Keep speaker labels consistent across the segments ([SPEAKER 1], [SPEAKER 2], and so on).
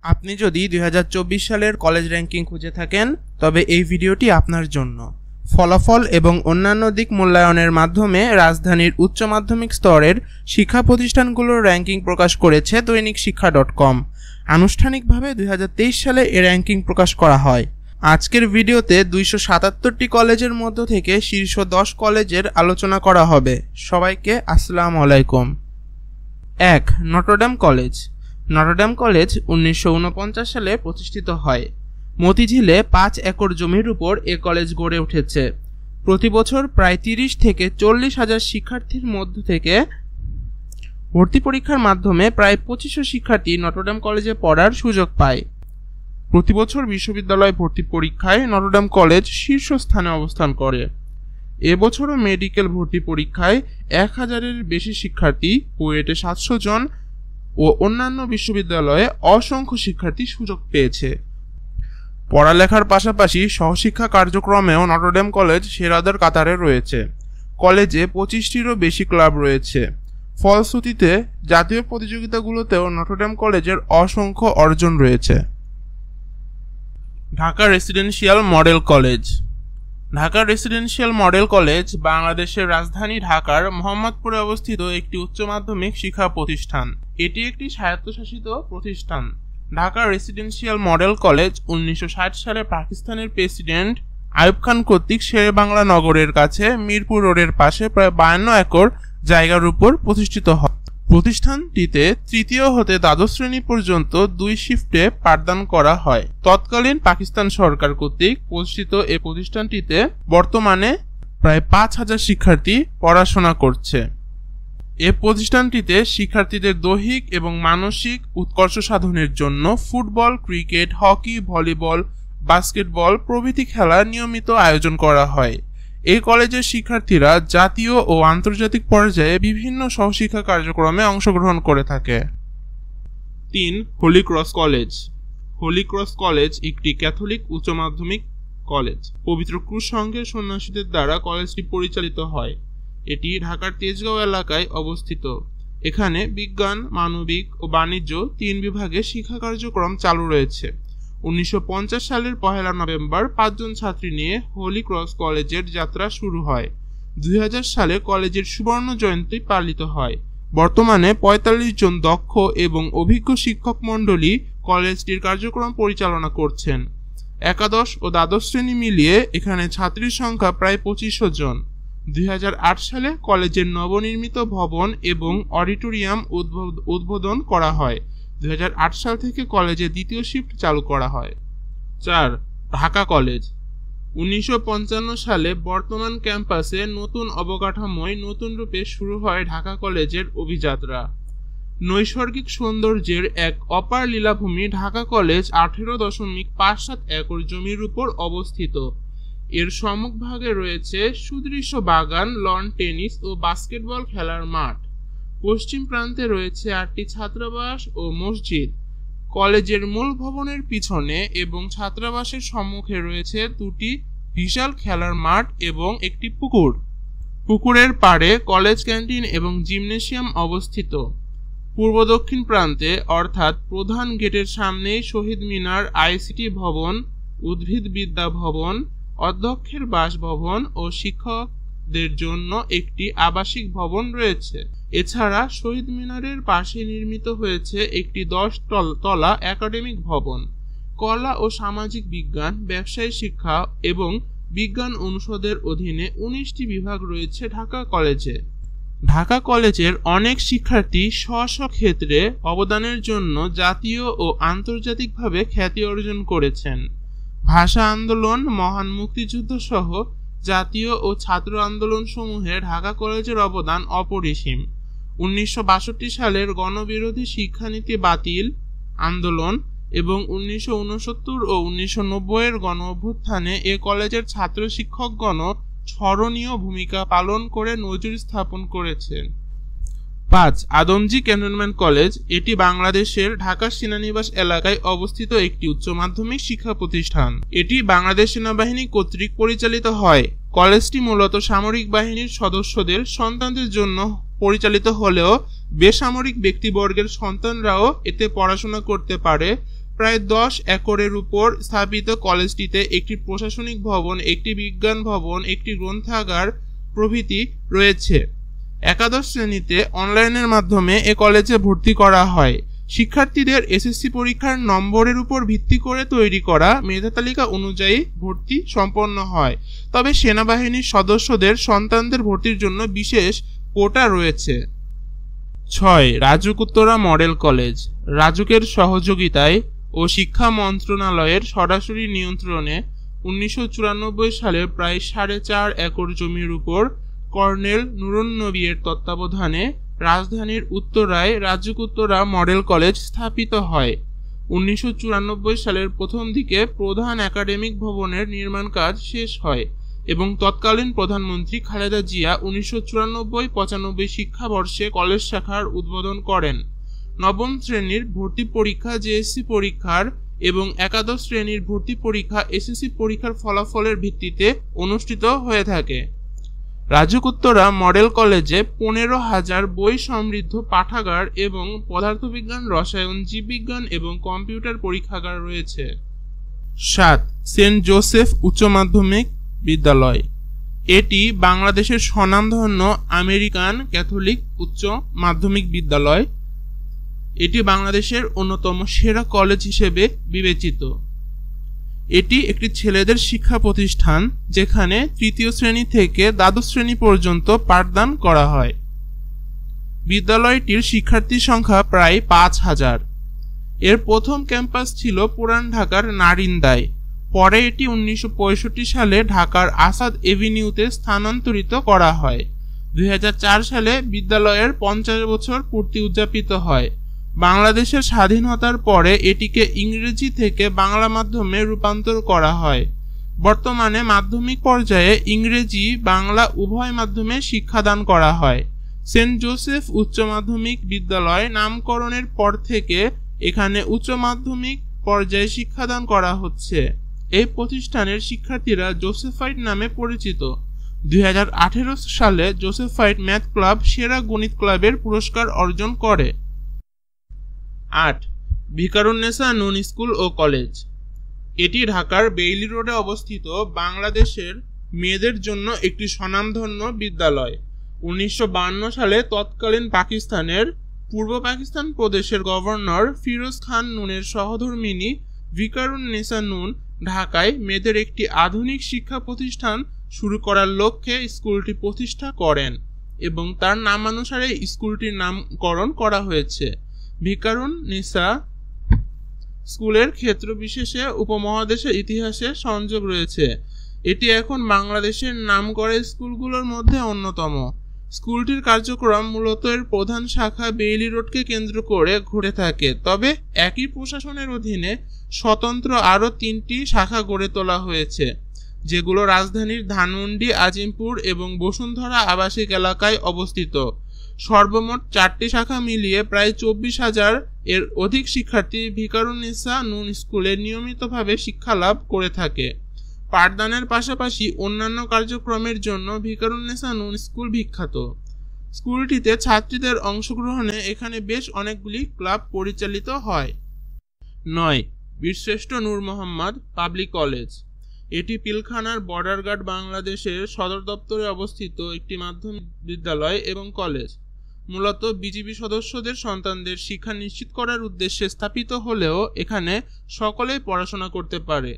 [SPEAKER 1] আপনি যদি 2024 সালের কলেজ র্যাঙ্কিং খুঁজে থাকেন তবে এই ভিডিওটি আপনার জন্য। ফলাফল এবং অন্যান্য দিক মূল্যায়নের মাধ্যমে রাজধানীর উচ্চ মাধ্যমিক স্তরের শিক্ষা প্রতিষ্ঠানগুলোর র্যাঙ্কিং প্রকাশ করেছে দৈনিক শিক্ষা.com। আনুষ্ঠানিকভাবে 2023 সালে এ র্যাঙ্কিং প্রকাশ করা হয়। আজকের ভিডিওতে 277টি কলেজের মধ্য থেকে শীর্ষ 10 কলেজের আলোচনা করা হবে। সবাইকে আসসালামু আলাইকুম। 1. Notre Dame college. নটরডেম কলেজ 1949 সালে প্রতিষ্ঠিত হয়। মতিঝিলে 5 একর জমির উপর এ কলেজ গড়ে উঠেছে। প্রতি বছর প্রায় 30 থেকে 40 হাজার শিক্ষার্থীর মধ্য থেকে ভর্তি পরীক্ষার মাধ্যমে প্রায় 2500 শিক্ষার্থী নটরডেম কলেজে পড়ার সুযোগ পায়। প্রতি বছর বিশ্ববিদ্যালয় ভর্তি পরীক্ষায় নটরডেম কলেজ শীর্ষস্থানে অবস্থান করে। এবছরও মেডিকেল ভর্তি পরীক্ষায় 1000-এর বেশি শিক্ষার্থী, বুয়েটে 700 জন ও অন্যান্য বিশ্ববিদ্যালয়ে অসংখ্য শিক্ষার্থী সুযোগ পেয়েছে। পড়ালেখার পাশাপাশি সহশিক্ষা কার্যক্রমেও নটরডেম কলেজ সেরাদের কাতারে রয়েছে। কলেজে 25টিরও বেশি ক্লাব রয়েছে। ফলশ্রুতিতে জাতীয় প্রতিযোগিতাগুলোতেও নটরডেম কলেজের অসংখ্য অর্জন রয়েছে। Dhaka residential model college. Dhaka residential model college বাংলাদেশের রাজধানী ঢাকার মোহাম্মদপুরে অবস্থিত একটি উচ্চ মাধ্যমিক শিক্ষা প্রতিষ্ঠান। এটি একটি স্বায়ত্তশাসিত প্রতিষ্ঠান। ঢাকা রেসিডেন্সিয়াল মডেল কলেজ 1960 সালে পাকিস্তানের প্রেসিডেন্ট আইয়ুব খান কর্তৃক শেরেবাংলা নগরের কাছে মিরপুর রোডের পাশে প্রায় 52 একর জায়গার উপর প্রতিষ্ঠিত হয়। প্রতিষ্ঠানটিতে তৃতীয় হতে দ্বাদশ শ্রেণী পর্যন্ত 2 শিফটে পাঠদান করা হয়। তৎকালীন পাকিস্তান সরকার কর্তৃক প্রতিষ্ঠিত এই প্রতিষ্ঠানটিতে বর্তমানে প্রায় 5000 শিক্ষার্থী পড়াশোনা করছে। এ প্রতিষ্ঠানটিতে শিক্ষার্থীদের দৈহিক এবং মানসিক উৎকর্ষ সাধনের জন্য football, cricket, hockey, volleyball, basketball প্রভৃতি খেলার নিয়মিত আয়োজন করা হয়। এই কলেজের শিক্ষার্থীরা জাতীয় ও আন্তর্জাতিক পর্যায়ে বিভিন্ন সহশিক্ষা কার্যক্রমে অংশগ্রহণ করে থাকে। 3. Holy Cross College. Holy Cross College একটি ক্যাথলিক উচ্চ মাধ্যমিক কলেজ। পবিত্র ক্রুশ সংঘের সন্ন্যাসীদের দ্বারা কলেজটি পরিচালিত হয়। এটি ঢাকার তেজগাঁও এলাকায় অবস্থিত। এখানে বিজ্ঞান, মানবিক ও বাণিজ্য 3 বিভাগে শিক্ষা কার্যক্রম চালু রয়েছে। 1950 সালের 1 নভেম্বর 5 জন ছাত্রী নিয়ে হোলি ক্রস কলেজের যাত্রা শুরু হয়। 2000 সালে কলেজের সুবর্ণ জয়ন্তী পালিত হয়। বর্তমানে 45 জন দক্ষ এবং অভিজ্ঞ শিক্ষক মণ্ডলী কলেজটির কার্যক্রম পরিচালনা করছেন। একাদশ ও দ্বাদশ শ্রেণী মিলিয়ে এখানে ছাত্রীর সংখ্যা প্রায় 2500 জন। 2008 সালে কলেজের নবনির্মিত ভবন এবং অডিটোরিয়াম উদ্বোধন করা হয়। 2008 সাল থেকে কলেজে দ্বিতীয় শিফট চালু করা হয়। 4. ঢাকা কলেজ। 1955 সালে বর্তমান ক্যাম্পাসে নতুন অবকাঠামোয় নতুন রূপে শুরু হয় ঢাকা কলেজের অভিযাত্রা। নৈসর্গিক সৌন্দর্যের এক অপার লীলাভূমি ঢাকা কলেজ 18.57 একর জমির উপর অবস্থিত। এর সম্মুখভাগে রয়েছে সুদৃশ্য বাগান, লন টেনিস ও বাস্কেটবল খেলার মাঠ। পশ্চিম প্রান্তে রয়েছে 8টি ছাত্রাবাস ও মসজিদ। কলেজের মূল ভবনের পিছনে এবং ছাত্রাবাসের সম্মুখে রয়েছে 2টি বিশাল খেলার মাঠ এবং একটি পুকুর। পুকুরের পাড়ে কলেজ ক্যান্টিন এবং জিমনেশিয়াম অবস্থিত। পূর্ব দক্ষিণ প্রান্তে অর্থাৎ প্রধান গেটের সামনেই শহীদ মিনার, আইসিটি ভবন, উদ্ভিদ বিদ্যা ভবন, অধ্যক্ষের বাসভবন ও শিক্ষকদের জন্য একটি আবাসিক ভবন রয়েছে। এছাড়া শহীদ মিনারের পাশে নির্মিত হয়েছে একটি 10 তলা একাডেমিক ভবন। কলা ও সামাজিক বিজ্ঞান, ব্যবসায় শিক্ষা এবং বিজ্ঞান অনুষদের অধীনে 19টি বিভাগ রয়েছে ঢাকা কলেজে। ঢাকা কলেজের অনেক শিক্ষার্থী স্ব ক্ষেত্রে অবদানের জন্য জাতীয় ও আন্তর্জাতিকভাবে খ্যাতি অর্জন করেছেন। ভাষা আন্দোলন, মহান মুক্তিযুদ্ধ সহ জাতীয় ও ছাত্র আন্দোলন সমূহে ঢাকা কলেজের অবদান অপরিসীম। 1962 সালের গণবিরোধী শিক্ষানীতি বাতিল আন্দোলন এবং 1969 ও 1990-এর গণ অভ্যুত্থানে এ কলেজের ছাত্র শিক্ষকগণ স্মরণীয় ভূমিকা পালন করে নজির স্থাপন করেছেন। 5. Adamjee cantonment college. এটি বাংলাদেশের ঢাকা সেনানিবাস এলাকায় অবস্থিত একটি উচ্চ মাধ্যমিক শিক্ষা প্রতিষ্ঠান। এটি বাংলাদেশ সেনাবাহিনী কর্তৃক পরিচালিত হয়। কলেজটি মূলত সামরিক বাহিনীর সদস্যদের সন্তানদের জন্য পরিচালিত হলেও বেসামরিক ব্যক্তিবর্গের সন্তানরাও এতে পড়াশোনা করতে পারে। প্রায় 10 একরের উপর স্থাপিত কলেজটিতে একটি প্রশাসনিক ভবন, একটি বিজ্ঞান ভবন, একটি গ্রন্থাগার প্রভৃতি রয়েছে। একাদশ শ্রেণীতে অনলাইনের মাধ্যমে এ কলেজে ভর্তি করা হয়। শিক্ষার্থীদের এসএসসি পরীক্ষার নম্বরের উপর ভিত্তি করে তৈরি করা মেধা তালিকা অনুযায়ী ভর্তি সম্পন্ন হয়। তবে সেনাবাহিনীর সদস্যদের সন্তানদের ভর্তির জন্য বিশেষ কোটা রয়েছে। 6. Rajuk Uttara model college. রাজুকের সহযোগিতায় ও শিক্ষা মন্ত্রণালয়ের সরাসরি নিয়ন্ত্রণে 1994 সালে প্রায় 4.5 একর জমির উপর কর্নেল নুরুন্নবী এর তত্ত্বাবধানে রাজধানীর উত্তরায় রাজুক উত্তরা মডেল কলেজ স্থাপিত হয়। 1994 সালের প্রথম দিকে প্রধান একাডেমিক ভবনের নির্মাণ কাজ শেষ হয় এবং তৎকালীন প্রধানমন্ত্রী খালেদা জিয়া 1994-95 শিক্ষাবর্ষে কলেজ শাখার উদ্বোধন করেন। নবম শ্রেণীর ভর্তি পরীক্ষা জেএসসি পরীক্ষার এবং একাদশ শ্রেণীর ভর্তি পরীক্ষা এসএসসি পরীক্ষার ফলাফলের ভিত্তিতে অনুষ্ঠিত হয়ে থাকে। রাজুক উত্তরা মডেল কলেজে 15,000 বই সমৃদ্ধ পাঠাগার এবং পদার্থবিজ্ঞান, রসায়ন, জীববিজ্ঞান এবং কম্পিউটার পরীক্ষাগার রয়েছে। 7. সেন্ট জোসেফ উচ্চ মাধ্যমিক বিদ্যালয়। এটি বাংলাদেশের স্বনামধন্য আমেরিকান ক্যাথলিক উচ্চ মাধ্যমিক বিদ্যালয়। এটি বাংলাদেশের অন্যতম সেরা কলেজ হিসেবে বিবেচিত। এটি একটি ছেলেদের শিক্ষা প্রতিষ্ঠান যেখানে তৃতীয় শ্রেণী থেকে দ্বাদশ শ্রেণী পর্যন্ত পাঠদান করা হয়। বিদ্যালয়টির শিক্ষার্থী সংখ্যা প্রায় 5,000। এর প্রথম ক্যাম্পাস ছিল পুরান ঢাকার নারিন্দায়। পরে এটি 1965 সালে ঢাকার আসাদ এভিনিউতে স্থানান্তরিত করা হয়। 2004 সালে বিদ্যালয়ের 50 বছর পূর্তি উদযাপিত হয়। বাংলাদেশের স্বাধীনতার পরে এটিকে ইংরেজি থেকে বাংলা মাধ্যমে রূপান্তর করা হয়। বর্তমানে মাধ্যমিক পর্যায়ে ইংরেজি বাংলা উভয় মাধ্যমে শিক্ষাদান করা হয়। সেন্ট জোসেফ উচ্চ মাধ্যমিক বিদ্যালয় নামকরণের পর থেকে এখানে উচ্চ মাধ্যমিক পর্যায়ে শিক্ষাদান করা হচ্ছে। এই প্রতিষ্ঠানের শিক্ষার্থীরা জোসেফাইট নামে পরিচিত। 2018 সালে জোসেফাইট ম্যাথ ক্লাব সেরা গণিত ক্লাবের পুরস্কার অর্জন করে। 8. ভিকারুননিসা নূন স্কুল ও কলেজ। এটি ঢাকার বেইলি রোডে অবস্থিত বাংলাদেশের মেয়েদের জন্য একটি স্বনামধন্য বিদ্যালয়। 1952 সালে তৎকালীন পাকিস্তানের পূর্ব পাকিস্তান প্রদেশের গভর্নর ফিরোজ খান নূনের সহধর্মিণী ভিকারুননিসা নূন ঢাকায় মেয়েদের একটি আধুনিক শিক্ষা প্রতিষ্ঠান শুরু করার লক্ষ্যে স্কুলটি প্রতিষ্ঠা করেন এবং তার নামানুসারে স্কুলটির নামকরণ করা হয়েছে। ভিকারুননিসা স্কুলের ক্ষেত্র বিশেষে উপমহাদেশের ইতিহাসে সংযোগ রয়েছে। এটি এখন বাংলাদেশের নামকরা স্কুলগুলোর মধ্যে অন্যতম। স্কুলটির কার্যক্রম মূলত এর প্রধান শাখা বেইলি রোডকে কেন্দ্র করে ঘুরে থাকে, তবে একই প্রশাসনের অধীনে স্বতন্ত্র আরও 3টি শাখা গড়ে তোলা হয়েছে, যেগুলো রাজধানীর ধানমন্ডি, আজিমপুর এবং বসুন্ধরা আবাসিক এলাকায় অবস্থিত। সর্বমোট 4টি শাখা মিলিয়ে প্রায় 24,000 এর অধিক শিক্ষার্থী ভিকারুননিসা নূন স্কুলে নিয়মিতভাবে শিক্ষালাভ করে থাকে। পাঠদানের পাশাপাশি অন্যান্য কার্যক্রমের জন্য ভিকারুননিসা নূন স্কুল বিখ্যাত। স্কুলটিতে ছাত্রীদের অংশগ্রহণে এখানে বেশ অনেকগুলি ক্লাব পরিচালিত হয়। 9. বীরশ্রেষ্ঠ নূর মোহাম্মদ পাবলিক কলেজ। এটি পিলখানার বর্ডার গার্ড বাংলাদেশের সদর দপ্তরে অবস্থিত একটি মাধ্যমিক বিদ্যালয় এবং কলেজ। মূলত বিজিবি সদস্যদের সন্তানদের শিক্ষা নিশ্চিত করার উদ্দেশ্যে স্থাপিত হলেও এখানে সকলেই পড়াশোনা করতে পারে।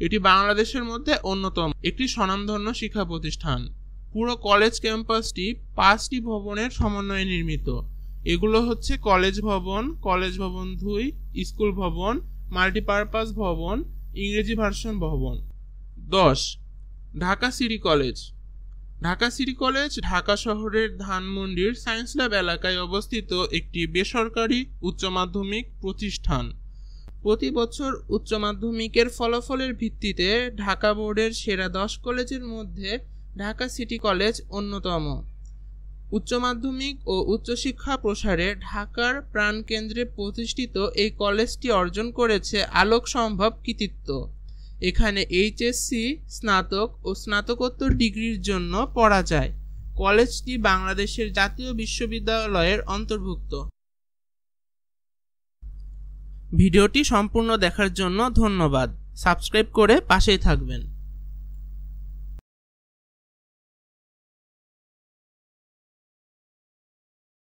[SPEAKER 1] এটি বাংলাদেশের মধ্যে অন্যতম একটি স্বনামধন্য শিক্ষা প্রতিষ্ঠান। পুরো কলেজ ক্যাম্পাসটি 5টি ভবনের সমন্বয়ে নির্মিত। এগুলো হচ্ছে কলেজ ভবন, কলেজ ভবন 2, স্কুল ভবন, মাল্টিপারপাস ভবন, ইংরেজি ভার্সন ভবন। 10. Dhaka city college. Dhaka city college Dhaka শহরের ধানমন্ডির সায়েন্স ল্যাব এলাকায় অবস্থিত একটি বেসরকারি উচ্চ মাধ্যমিক প্রতিষ্ঠান। প্রতি বছর উচ্চ মাধ্যমিকের ফলাফলের ভিত্তিতে ঢাকা বোর্ডের সেরা 10 কলেজের মধ্যে ঢাকা সিটি কলেজ অন্যতম। উচ্চ মাধ্যমিক ও উচ্চশিক্ষা প্রসারে ঢাকার প্রাণকেন্দ্রে প্রতিষ্ঠিত এই কলেজটি অর্জন করেছে আলোক সম্ভব কৃতিত্ব। এখানে এইচএসসি, স্নাতক ও স্নাতকোত্তর ডিগ্রির জন্য পড়া যায়। কলেজটি বাংলাদেশের জাতীয় বিশ্ববিদ্যালয়ের অন্তর্ভুক্ত।
[SPEAKER 2] ভিডিওটি সম্পূর্ণ দেখার জন্য ধন্যবাদ। সাবস্ক্রাইব করে পাশেই থাকবেন।